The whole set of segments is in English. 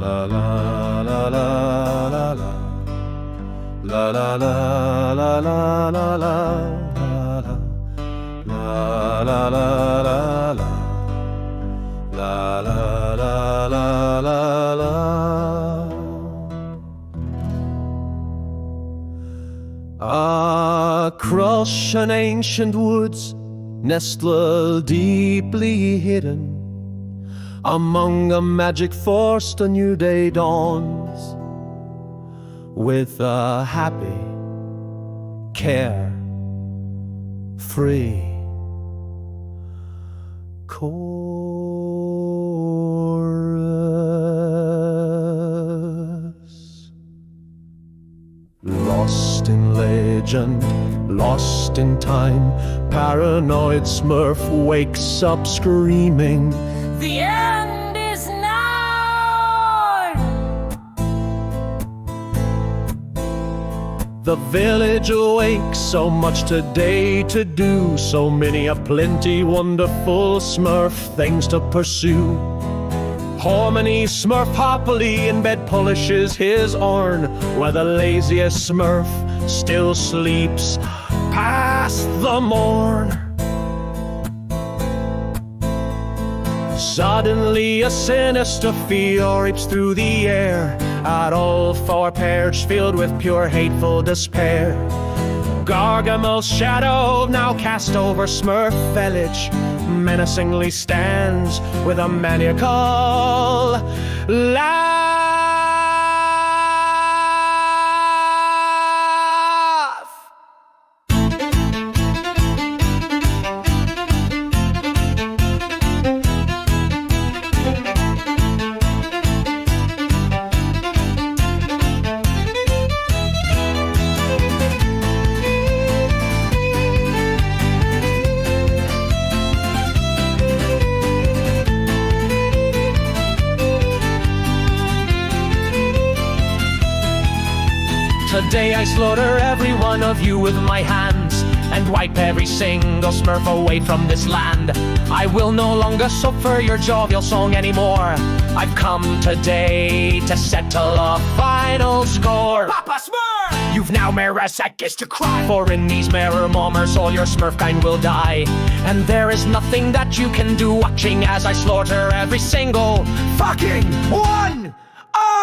la la la la la. La la la la la la la la la la la la la la la la la. Across an ancient woods, nestled deeply hidden, among a magic forest a new day dawns, with a happy, care-free chorus. Lost in legend, lost in time, paranoid Smurf wakes up screaming, "The end is nigh!" The village awakes, so much today to do, so many a plenty wonderful Smurf things to pursue. Harmony Smurf happily in bed polishes his horn, where the laziest Smurf still sleeps past the morn. Suddenly a sinister fear reaps through the air, at all four pairs filled with pure hateful despair. Gargamel's shadow, now cast over Smurf village, menacingly stands with a maniacal laugh. Today I slaughter every one of you with my hands, and wipe every single Smurf away from this land. I will no longer suffer your jovial song anymore. I've come today to settle a final score. Papa Smurf! You've now mere seconds to cry, for in these mirror moments all your Smurf kind will die. And there is nothing that you can do, watching as I slaughter every single fucking one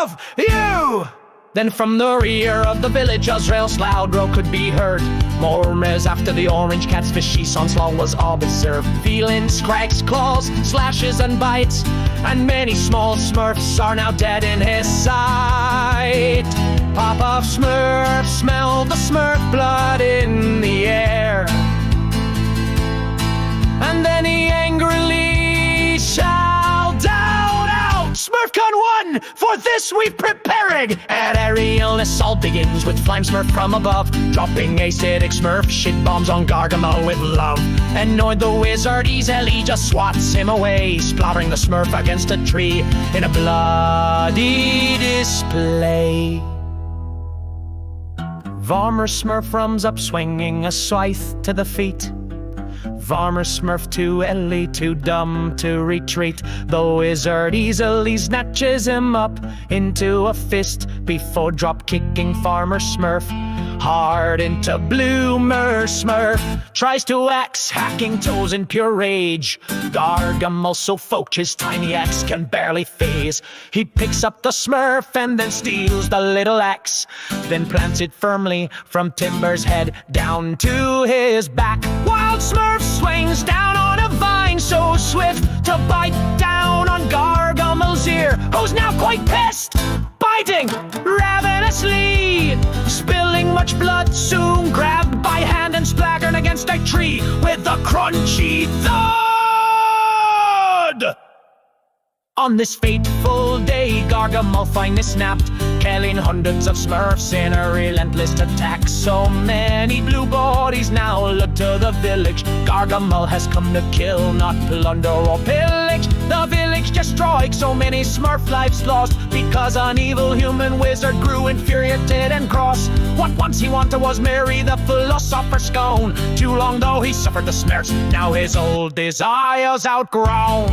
of you. Then from the rear of the village Azrael's loud roar could be heard. Murmurs after the orange cat's fishy onslaught was observed. Feelings, cracks, claws, slashes and bites, and many small Smurfs are now dead in his sight. Papa Smurf smelled the Smurf blood in the air, and then he angrily shouted out, "SmurfCon 1! For this we've preparing!" And aerial assault begins with Flame Smurf from above, dropping acidic Smurf shit bombs on Gargamel with love. Annoyed the wizard easily just swats him away, splattering the Smurf against a tree in a bloody display. Varmer Smurf runs up swinging a scythe to the feet. Varmer Smurf too ellie, too dumb to retreat. The wizard easily snatches him up into a fist before drop-kicking Farmer Smurf hard into Bloomer Smurf. Tries to axe, hacking toes in pure rage. Gargamel so focused his tiny axe can barely phase. He picks up the Smurf and then steals the little axe, then plants it firmly from Timber's head down to his back. Wild Smurf swings down on a vine so swift to bite down on Gargamel's ear, who's now quite pissed, biting ravenously, spilling much blood, soon grabbed by hand and splattered against a tree with a crunchy thud. On this fateful day, Gargamel finally snapped, killing hundreds of Smurfs in a relentless attack. So many blue bodies now look to the village. Gargamel has come to kill, not plunder or pillage. The village destroyed, so many Smurf lives lost, because an evil human wizard grew infuriated and cross. What once he wanted was Mary the philosopher's scone. Too long though he suffered the Smurfs, now his old desires outgrown.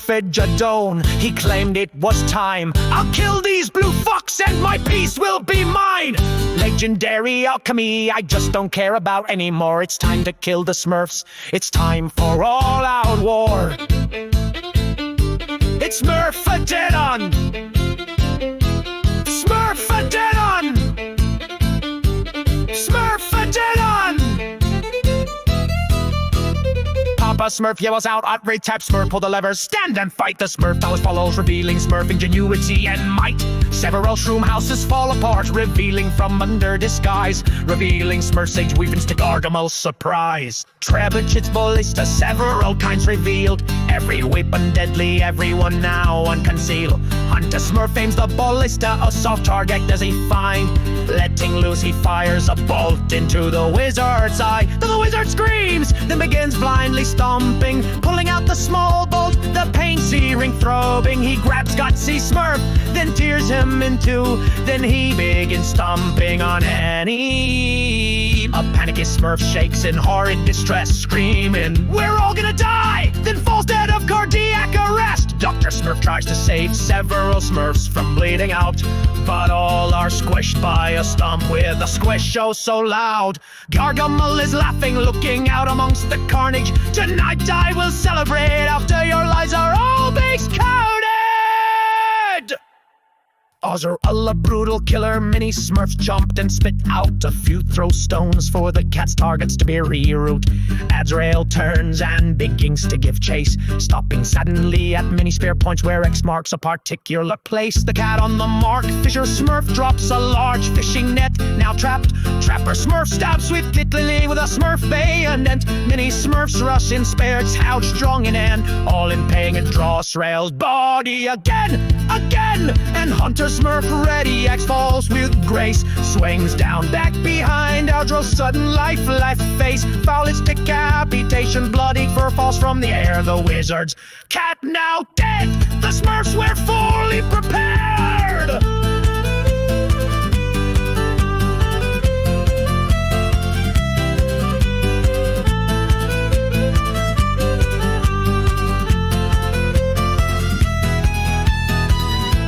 Smurfageddon. He claimed it was time. I'll kill these blue fucks and my peace will be mine. Legendary alchemy, I just don't care about anymore. It's time to kill the Smurfs. It's time for all-out war. It's Smurfageddon! Smurfageddon! Smurfageddon! Papa Smurf yells out, outrage tap Smurf, pull the levers, stand and fight. The Smurf always follows, revealing Smurf ingenuity and might. Several shroom houses fall apart, revealing from under disguise, revealing Smurf sage weavings to Gargamel's surprise. Trebuchet's ballista, several kinds revealed, every weapon deadly, everyone now unconcealed. Hunter Smurf aims the ballista, a soft target does he find. Letting loose, he fires a bolt into the wizard's eye. The wizard screams, then begins blindly stomping, pulling out the small bolt, the pain searing throbbing. He grabs Gutsy Smurf, then tears him in two, then he begins stomping on Annie. A panicky Smurf shakes in horrid distress, screaming, "We're all gonna die!" Then falls dead of cardiac arrest. Dr. Smurf tries to save several Smurfs from bleeding out, but all are squished by a stump with a squish oh so loud. Gargamel is laughing, looking out amongst the carnage. Tonight I will celebrate after your lives are all base coated. Ozerella, brutal killer, mini Smurfs jumped and spit out a few throw stones for the cat's targets to be reroute. Azrael turns and begins to give chase, stopping suddenly at many spear points where X marks a particular place. The cat on the mark, Fisher Smurf drops a large fishing net, now trapped. Trapper Smurf stabs swiftly with a Smurf bayonet. Many Smurfs rush in spirits, how strong in hand, all in pain and draw Azrael's body again, and Hunter Smurf ready, X falls with grace, swings down back behind Aldro's sudden life left face. Foul its decapitation, bloody fur falls from the air. The wizard's cat now dead, the Smurfs were fully prepared.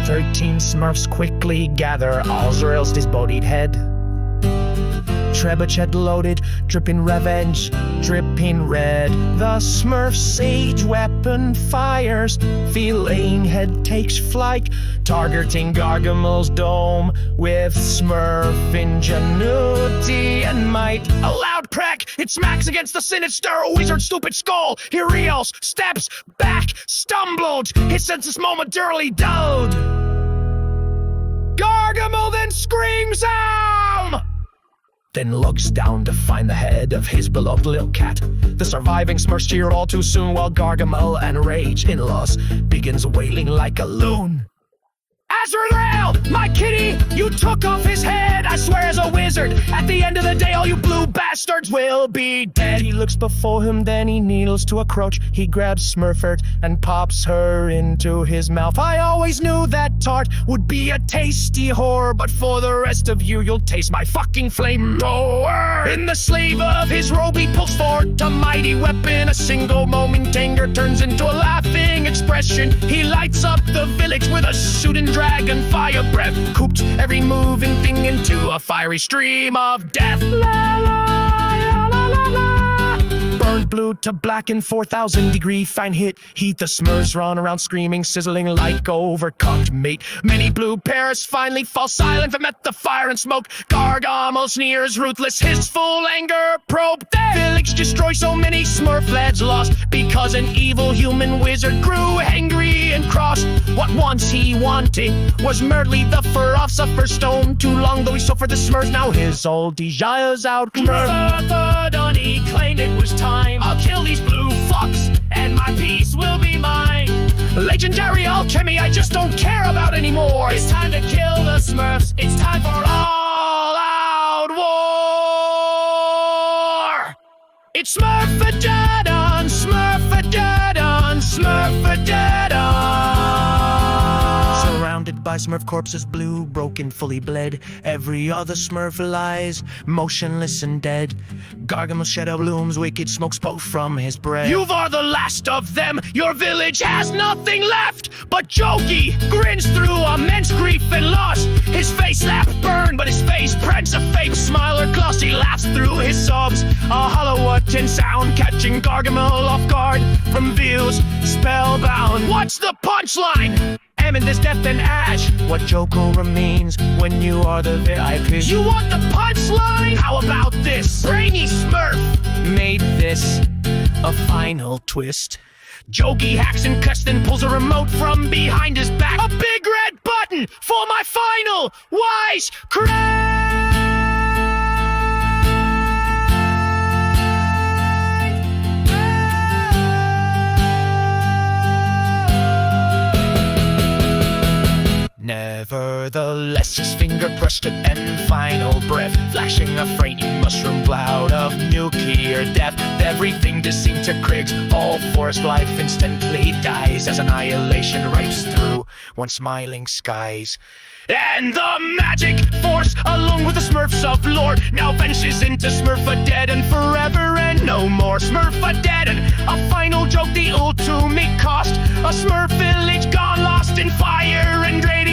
13 Smurfs quickly gather Azrael's disbodied head. Trebuchet loaded, dripping revenge, dripping red. The Smurf sage weapon fires, feline head takes flight, targeting Gargamel's dome with Smurf ingenuity and might. A loud crack, it smacks against the sinister wizard's stupid skull. He reels, steps back, stumbled, his senses momentarily dulled. Gargamel then screams out! Then looks down to find the head of his beloved little cat. The surviving Smurfs cheer all too soon, while Gargamel, enraged in loss, begins wailing like a loon. Azrael, my kitty, you took off his head. I swear as a wizard, at the end of the day, all you blue bastards will be dead. He looks before him, then he kneels to a crouch. He grabs Smurfert and pops her into his mouth. I always knew that tart would be a tasty whore, but for the rest of you, you'll taste my fucking flamethrower. In the sleeve of his robe, he pulls forth a mighty weapon. A single moment, anger turns into a laughing expression. He lights up the village with a shooting dragon fire breath, cooped every moving thing into a fiery stream of death. La, la, la, la, la. Burned blue to black in 4,000-degree fine hit heat. The Smurfs run around screaming, sizzling like overcooked meat. Many blue pairs finally fall silent from at the fire and smoke. Gargamel sneers, ruthless, his full anger probe. The village destroyed, so many Smurf lads lost, because an evil human wizard grew angry and cross. What once he wanted was merely the philosopher's stone. Too long though he suffered the Smurfs, now his old desire's out. Smurfageddon, he claimed it was time. I'll kill these blue fucks, and my peace will be mine. Legendary alchemy, I just don't care about anymore. It's time to kill the Smurfs. It's time for all-out war. It's Smurfageddon, Smurfageddon, Smurfageddon. Surround surrounded by Smurf corpses, blue, broken, fully bled. Every other Smurf lies, motionless and dead. Gargamel's shadow looms, wicked smoke spoke from his breath. You are the last of them, your village has nothing left. But Jokey grins through immense grief and loss. His face lap burned, but his face prints a fake smile or gloss. He laughs through his sobs, a hollow tin sound, catching Gargamel off guard from views spellbound. What's the punchline? Ammon, this death and ash. What Joko means when you are the VIP. You want the punchline? How about this? Brainy Smurf made this a final twist. Jokey hacks and cuts, then pulls a remote from behind his back. A big red button for my final wise crack. Nevertheless, his finger brushed and final breath, flashing a frightening mushroom cloud of nuclear death. Everything just seemed to Kriggs. All forest life instantly dies as annihilation ripes through one smiling skies. And the magic force, along with the Smurfs of lore, now vanishes into Smurfageddon forever and no more. Smurfageddon, a final joke, the ultimate cost. A Smurf village gone lost in fire and drain.